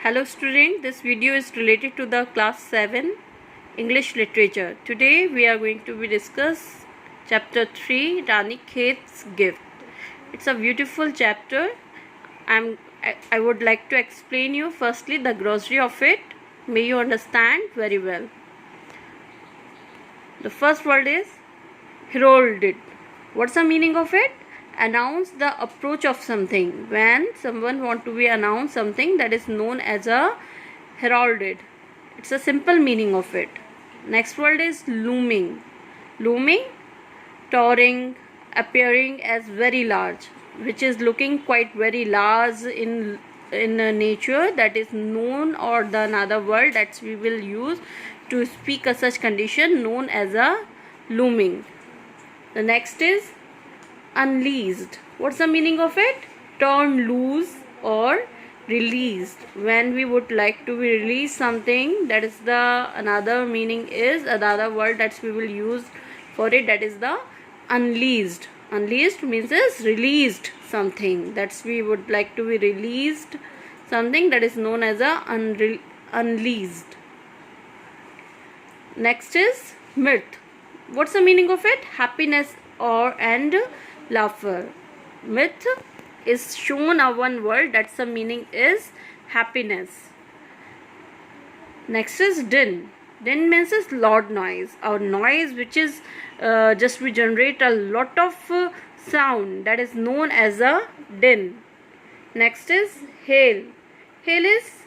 Hello student, this video is related to the class 7 English literature. Today we are going to discuss chapter 3 Rani Khet's Gift. It's a beautiful chapter. I would like to explain you firstly the glossary of it. May you understand very well. The first word is heralded. What's the meaning of it? Announce the approach of something. When someone want to be announced something, that is known as a heralded. It's a simple meaning of it. Next word is looming. Looming, towering, appearing as very large, which is looking quite very large in nature. That is known, or the another word that we will use to speak a such condition known as a looming. The next is unleased. What's the meaning of it? Torn loose or released. When we would like to release something, that is the another meaning is another word that we will use for it, that is the unleased. Unleased means is released something. That's we would like to be released something, that is known as a unleased. Next is mirth. What's the meaning of it? Happiness and laughter. Myth is shown a one word, that's the meaning is happiness. Next is din. Din means is loud noise, or noise which is just we generate a lot of sound, that is known as a din. Next is hail. Hail is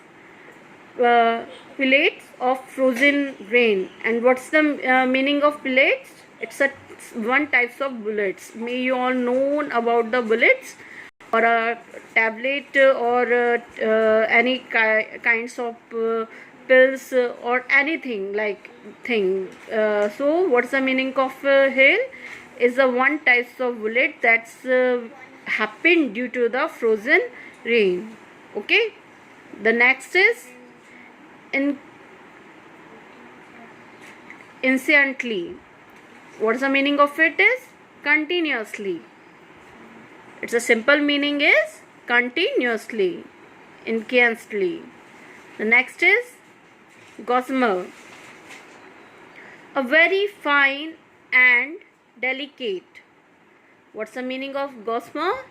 pellets of frozen rain. And what's the meaning of pellets? It's a one types of bullets. May you all know about the bullets, or a tablet, or any kinds of pills, or anything like thing. So what's the meaning of hail? Is a one types of bullet that's happened due to the frozen rain. Okay. The next is instantly. What's the meaning of it is continuously. It's a simple meaning is continuously, intensely. The next is gossamer. A very fine and delicate. What's the meaning of gossamer?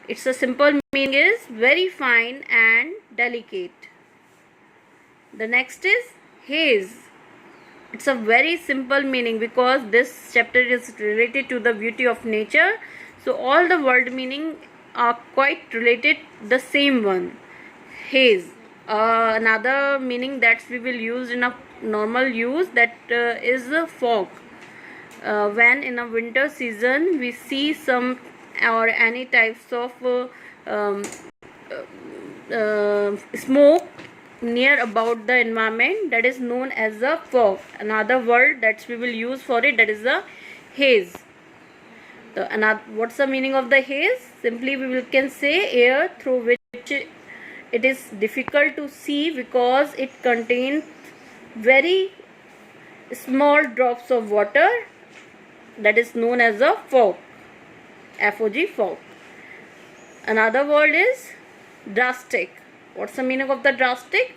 It's a simple meaning is very fine and delicate. The next is haze. It's a very simple meaning because this chapter is related to the beauty of nature. So all the word meaning are quite related, the same one. Haze. Another meaning that we will use in a normal use, that is fog. When in a winter season we see some or any types of smoke near about the environment, that is known as a fog. Another word that we will use for it, that is the haze. What's the meaning of the haze? Simply we can say air through which it is difficult to see because it contains very small drops of water, that is known as a fog. F-O-G, fog. Another word is drastic. What's the meaning of the drastic?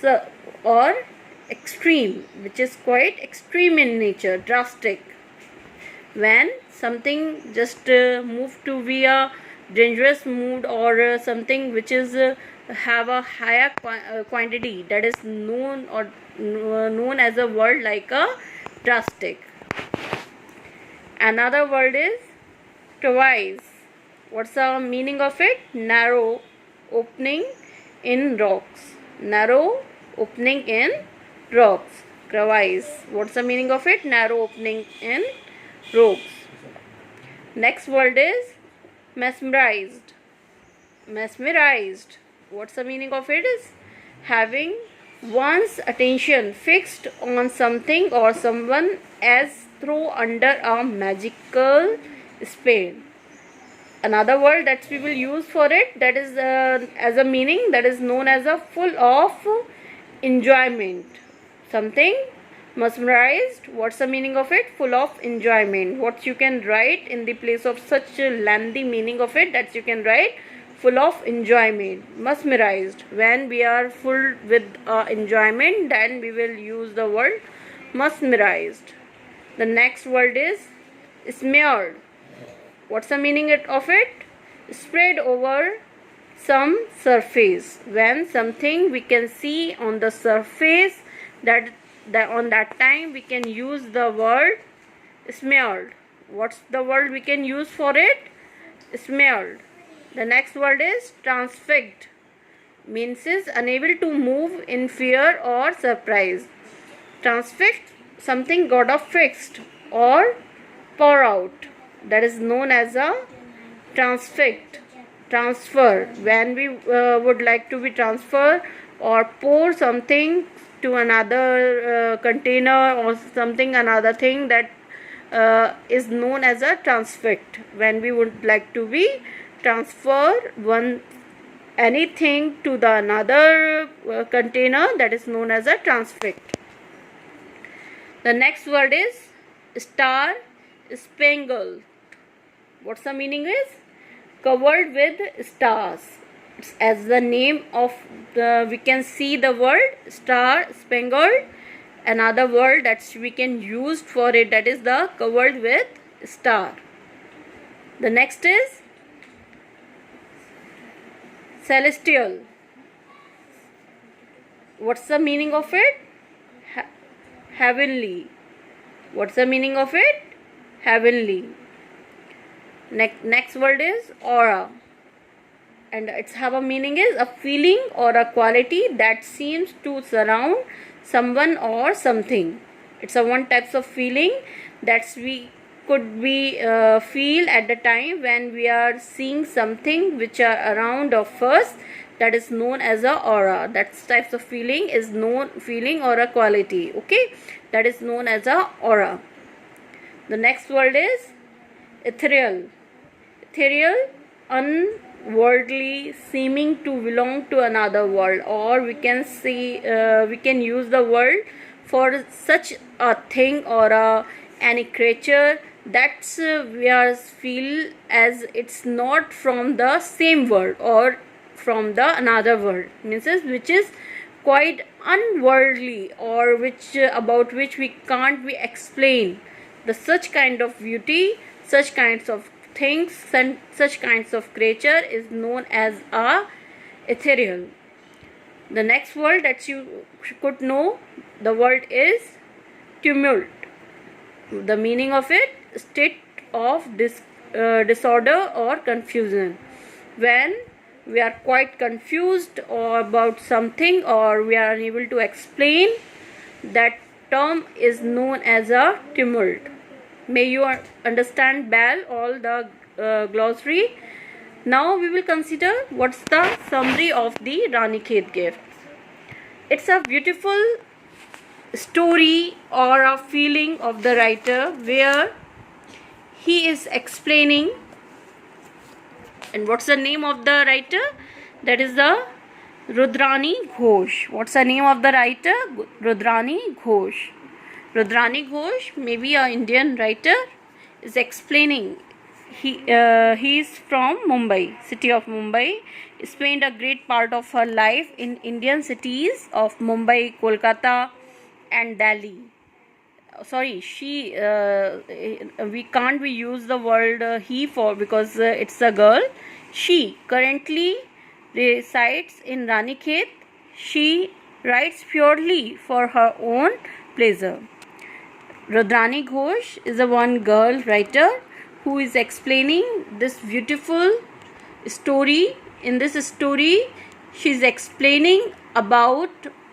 So, or extreme, which is quite extreme in nature. Drastic. When something just move to be a dangerous mood, or something which is have a higher quantity, that is known as a word like a drastic. Another word is twice. What's the meaning of it? Narrow opening in rocks. Narrow opening in rocks. Crevice. What's the meaning of it? Narrow opening in rocks. Next word is mesmerized. Mesmerized. What's the meaning of it? Is having one's attention fixed on something or someone as though under a magical spell. Another word that we will use for it, that is as a meaning, that is known as a full of enjoyment. Something mesmerized. What's the meaning of it? Full of enjoyment. What you can write in the place of such a lengthy meaning of it, that you can write full of enjoyment. Mesmerized, when we are full with enjoyment, then we will use the word mesmerized. The next word is smeared. What's the meaning of it? Spread over some surface. When something we can see on the surface, that on that time we can use the word smeared. What's the word we can use for it? Smeared. The next word is transfect. Means is unable to move in fear or surprise. Transfect, something got a fixed or pour out. That is known as a transfect. Transfer, when we would like to be transfer or pour something to another container or something, another thing, that is known as a transfect. When we would like to be transfer anything to the another container, that is known as a transfect. The next word is Star-Spangled. What's the meaning is? Covered with stars. It's as the name of we can see the word Star-Spangled. Another word that we can use for it, that is the covered with star. The next is celestial. What's the meaning of it? Heavenly. What's the meaning of it? Heavenly. Next word is aura, and its have a meaning is a feeling or a quality that seems to surround someone or something. It's a one types of feeling that we could be feel at the time when we are seeing something which are around of us, that is known as a aura. That types of feeling is known feeling or a quality, okay, that is known as a aura. The next word is ethereal. Ethereal, unworldly, seeming to belong to another world, or we can see we can use the word for such a thing or any creature that's we are feel as it's not from the same world or from the another world, means which is quite unworldly, or which about which we can't be explain. The such kind of beauty, such kinds of things and such kinds of creature is known as a ethereal. The next word that you could know, the word is tumult. The meaning of it, state of disorder or confusion. When we are quite confused or about something, or we are unable to explain, that term is known as a tumult. May you understand well all the glossary. Now we will consider what's the summary of the Ranikhet gift. It's a beautiful story or a feeling of the writer where he is explaining. And what's the name of the writer? That is the Rudrani Ghosh. What's the name of the writer? Rudrani Ghosh. Rudrani Ghosh, maybe an Indian writer, is explaining. He is from Mumbai, city of Mumbai. Spent a great part of her life in Indian cities of Mumbai, Kolkata, and Delhi. Sorry, she. We can't we use the word he for, because it's a girl. She currently resides in Ranikhet. She writes purely for her own pleasure. Rudrani Ghosh is a one girl writer who is explaining this beautiful story. In this story, she is explaining about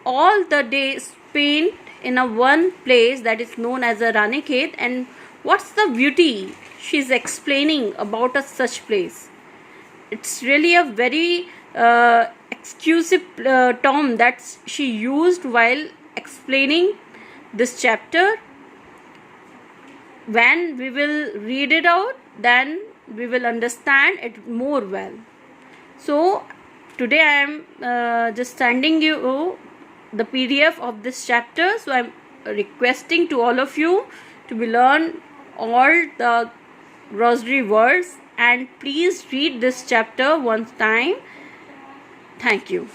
all the days spent in a one place that is known as a Ranikhet, and what's the beauty she is explaining about a such place. It's really a very exclusive term that she used while explaining this chapter. When we will read it out, then we will understand it more well. So today I am just sending you the PDF of this chapter. So I am requesting to all of you to learn all the glossary words and please read this chapter one time. Thank you.